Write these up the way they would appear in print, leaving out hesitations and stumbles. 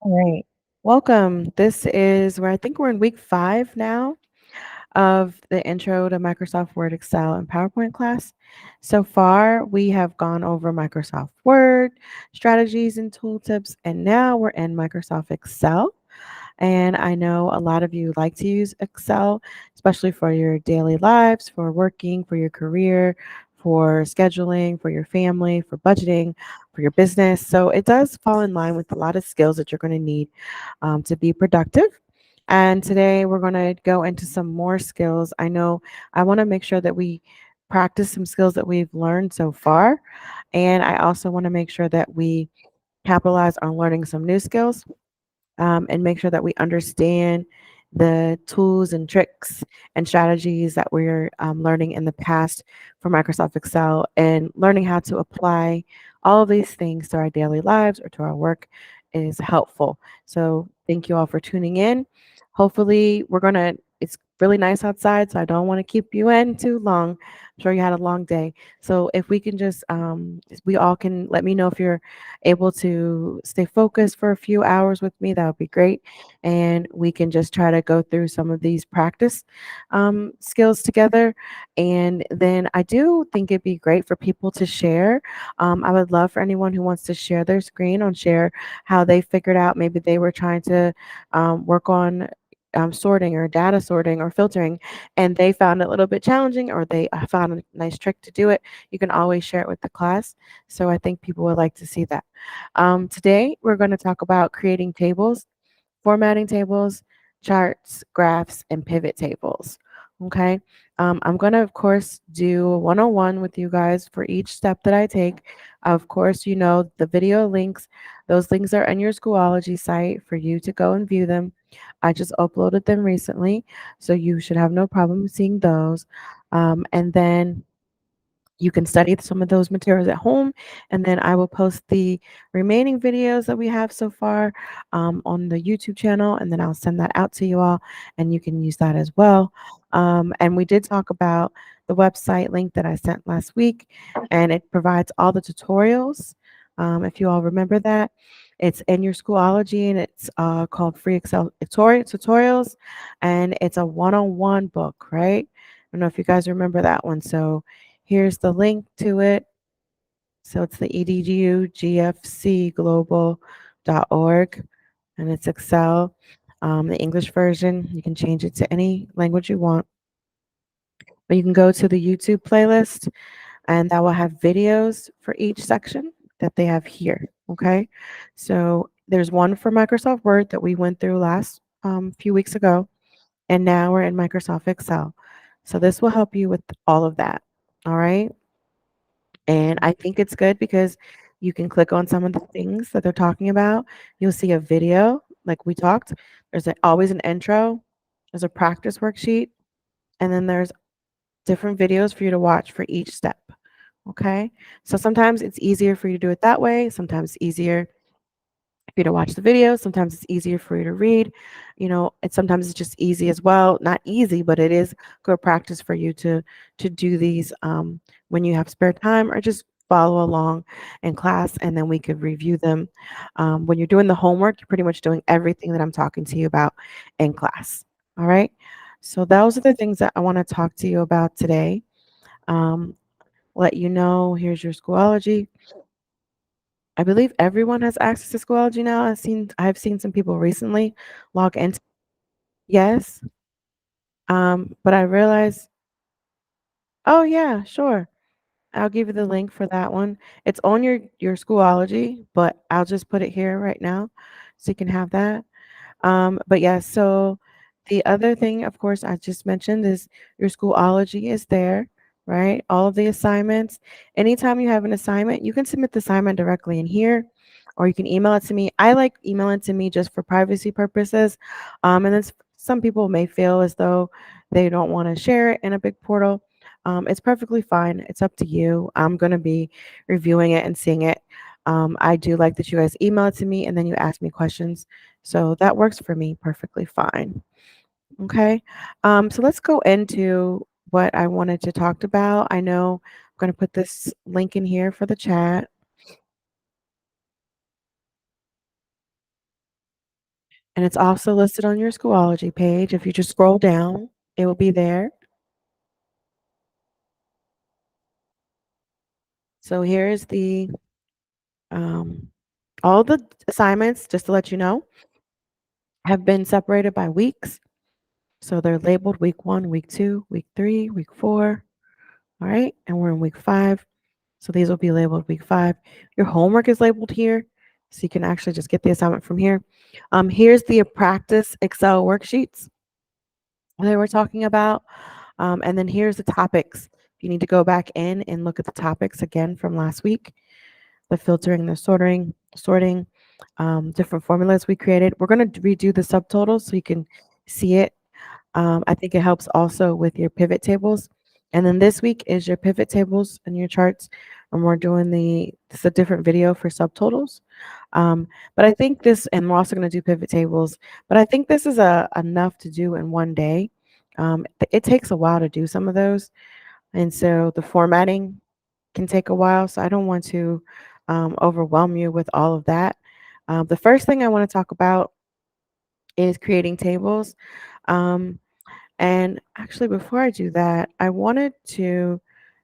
All right. Welcome. This is where I think we're in week 5 now of the Intro to Microsoft Word, Excel, and PowerPoint class. So far, we have gone over Microsoft Word, strategies and tooltips, and now we're in Microsoft Excel. And I know a lot of you like to use Excel, especially for your daily lives, for working, for your career, for scheduling, for your family, for budgeting, for your business. So it does fall in line with a lot of skills that you're going to need to be productive. And today we're going to go into some more skills. I know I want to make sure that we practice some skills that we've learned so far. And I also want to make sure that we capitalize on learning some new skills and make sure that we understand the tools and tricks and strategies that we're learning in the past for Microsoft Excel and learning how to apply all of these things to our daily lives or to our work is helpful. So, thank you all for tuning in. Hopefully, it's really nice outside, so I don't want to keep you in too long. I'm sure you had a long day. So, if we can just, we all can let me know if you're able to stay focused for a few hours with me, that would be great. And we can just try to go through some of these practice skills together. And then I do think it'd be great for people to share. I would love for anyone who wants to share their screen on share how they figured out maybe they were trying to work on. Sorting or data sorting or filtering, and they found it a little bit challenging, or they found a nice trick to do it. You can always share it with the class. So I think people would like to see that. Today, we're going to talk about creating tables, formatting tables, charts, graphs, and pivot tables. Okay. I'm going to, of course, do a 101 with you guys for each step that I take. Of course, you know the video links, those links are on your Schoology site for you to go and view them. I just uploaded them recently, so you should have no problem seeing those. And then you can study some of those materials at home, and then I will post the remaining videos that we have so far on the YouTube channel, and then I'll send that out to you all, and you can use that as well. And we did talk about the website link that I sent last week, and it provides all the tutorials. If you all remember that, it's in your Schoology, and it's called Free Excel Tutorials, and it's a one-on-one book, right? I don't know if you guys remember that one. So here's the link to it. So it's the edugfcglobal.org, and it's Excel, the English version. You can change it to any language you want. But you can go to the YouTube playlist, and that will have videos for each section that they have here. Okay. So there's one for Microsoft Word that we went through last few weeks ago, and now we're in Microsoft Excel. So this will help you with all of that. All right. And I think it's good because you can click on some of the things that they're talking about. You'll see a video, like we talked. There's always an intro, there's a practice worksheet, and then there's different videos for you to watch for each step. Okay. So sometimes it's easier for you to do it that way. Sometimes it's easier for you to watch the video. Sometimes it's easier for you to read. Sometimes it's just easy as well. Not easy, but it is good practice for you to do these when you have spare time, or just follow along in class, and then we could review them. When you're doing the homework, you're pretty much doing everything that I'm talking to you about in class. All right. So those are the things that I want to talk to you about today. Um, let you know, here's your Schoology. I believe everyone has access to Schoology now. I've seen some people recently log into. Yes. But I realized, oh yeah, sure. I'll give you the link for that one. It's on your Schoology, but I'll just put it here right now so you can have that. But yeah, so the other thing, of course, I just mentioned is your Schoology is there, right? All of the assignments. Anytime you have an assignment, you can submit the assignment directly in here, or you can email it to me. I like emailing to me just for privacy purposes. And then some people may feel as though they don't want to share it in a big portal. It's perfectly fine. It's up to you. I'm going to be reviewing it and seeing it. I do like that you guys email it to me and then you ask me questions. So that works for me perfectly fine. Okay. So let's go into what I wanted to talk about. I know I'm going to put this link in here for the chat. And it's also listed on your Schoology page. If you just scroll down, it will be there. So here's the um, all the assignments, just to let you know, have been separated by weeks. So they're labeled week 1, week 2, week 3, week 4. All right. And we're in week 5. So these will be labeled week 5. Your homework is labeled here. So you can actually just get the assignment from here. Here's the practice Excel worksheets that we're talking about. And then here's the topics. You need to go back in and look at the topics again from last week, the filtering, the sorting, different formulas we created. We're going to redo the subtotals so you can see it. I think it helps also with your pivot tables. And then this week is your pivot tables and your charts. And we're doing it's a different video for subtotals. But I think this, and we're also going to do pivot tables, but I think this is enough to do in one day. It takes a while to do some of those. And so the formatting can take a while. So I don't want to overwhelm you with all of that. The first thing I want to talk about is creating tables. Um, and actually, before I do that, I wanted to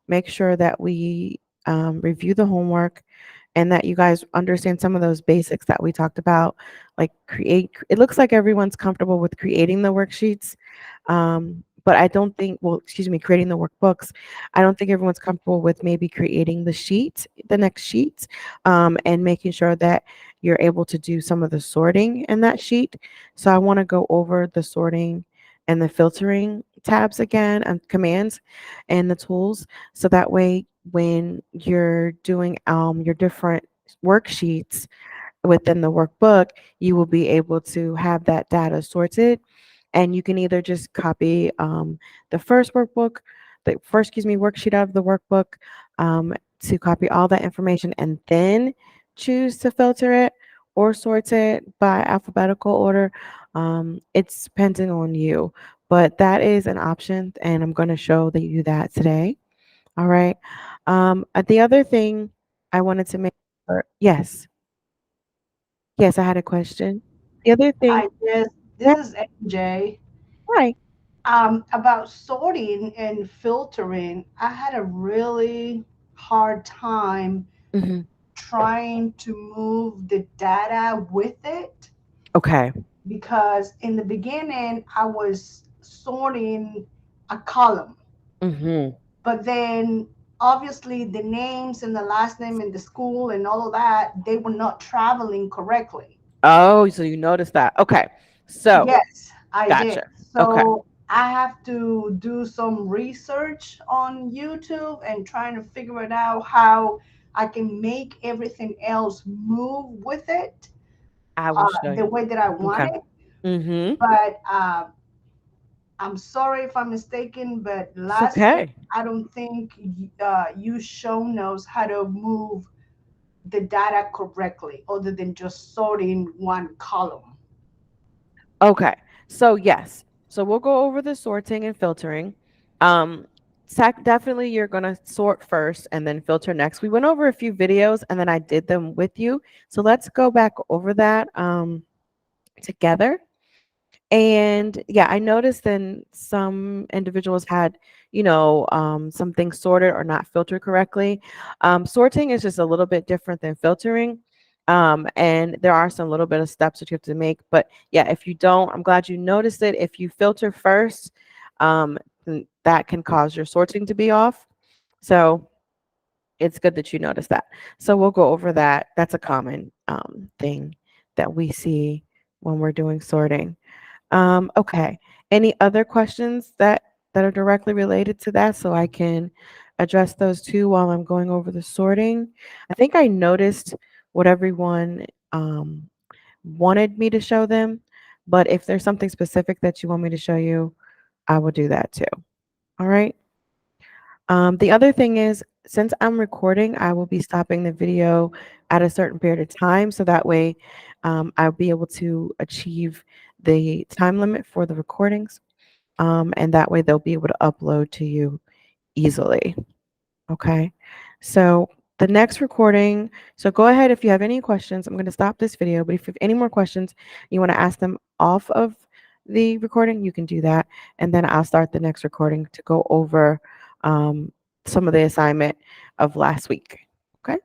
make sure that we review the homework and that you guys understand some of those basics that we talked about. Like it looks like everyone's comfortable with creating the worksheets. But I don't think, well, excuse me, creating the workbooks. I don't think everyone's comfortable with maybe creating the next sheet, and making sure that you're able to do some of the sorting in that sheet. So I want to go over the sorting and the filtering tabs again and commands and the tools. So that way, when you're doing your different worksheets within the workbook, you will be able to have that data sorted, and you can either just copy the first workbook, the first, excuse me, worksheet out of the workbook, to copy all that information and then choose to filter it or sort it by alphabetical order. It's depending on you, but that is an option, and I'm going to show you that today. All right. The other thing I wanted to make sure, yes, yes, I had a question. The other thing, Hi, yes, yeah, this is MJ. hi. About sorting and filtering, I had a really hard time Hmm. trying to move the data with it Okay. because in the beginning I was sorting a column, Hmm. but then obviously the names and the last name and the school and all of that, they were not traveling correctly. Oh, so you noticed that. Okay. So, Yes, I did. gotcha. Okay. So I have to do some research on YouTube and trying to figure it out how I can make everything else move with it I will show the you. way that I want Okay. it. Hmm. But I'm sorry if I'm mistaken, but It's last week okay. I don't think you shown us how to move the data correctly, other than just sorting one column. Okay. So yes. So we'll go over the sorting and filtering. Um, Definitely you're gonna sort first and then filter next. We went over a few videos and then I did them with you. So let's go back over that together. And yeah, I noticed then some individuals had, some things sorted or not filtered correctly. Sorting is just a little bit different than filtering. And there are some little bit of steps that you have to make. But yeah, if you don't, I'm glad you noticed it. If you filter first, then that can cause your sorting to be off. So it's good that you noticed that. So we'll go over that. That's a common thing that we see when we're doing sorting. Okay. Any other questions that are directly related to that so I can address those too while I'm going over the sorting? I think I noticed what everyone wanted me to show them, but if there's something specific that you want me to show you, I will do that too. All right. The other thing is, since I'm recording, I will be stopping the video at a certain period of time so that way I'll be able to achieve the time limit for the recordings. And that way they'll be able to upload to you easily. Okay. So The next recording, so go ahead if you have any questions. I'm going to stop this video, but if you have any more questions, you want to ask them off of the recording, you can do that. And then I'll start the next recording to go over some of the assignment of last week. Okay.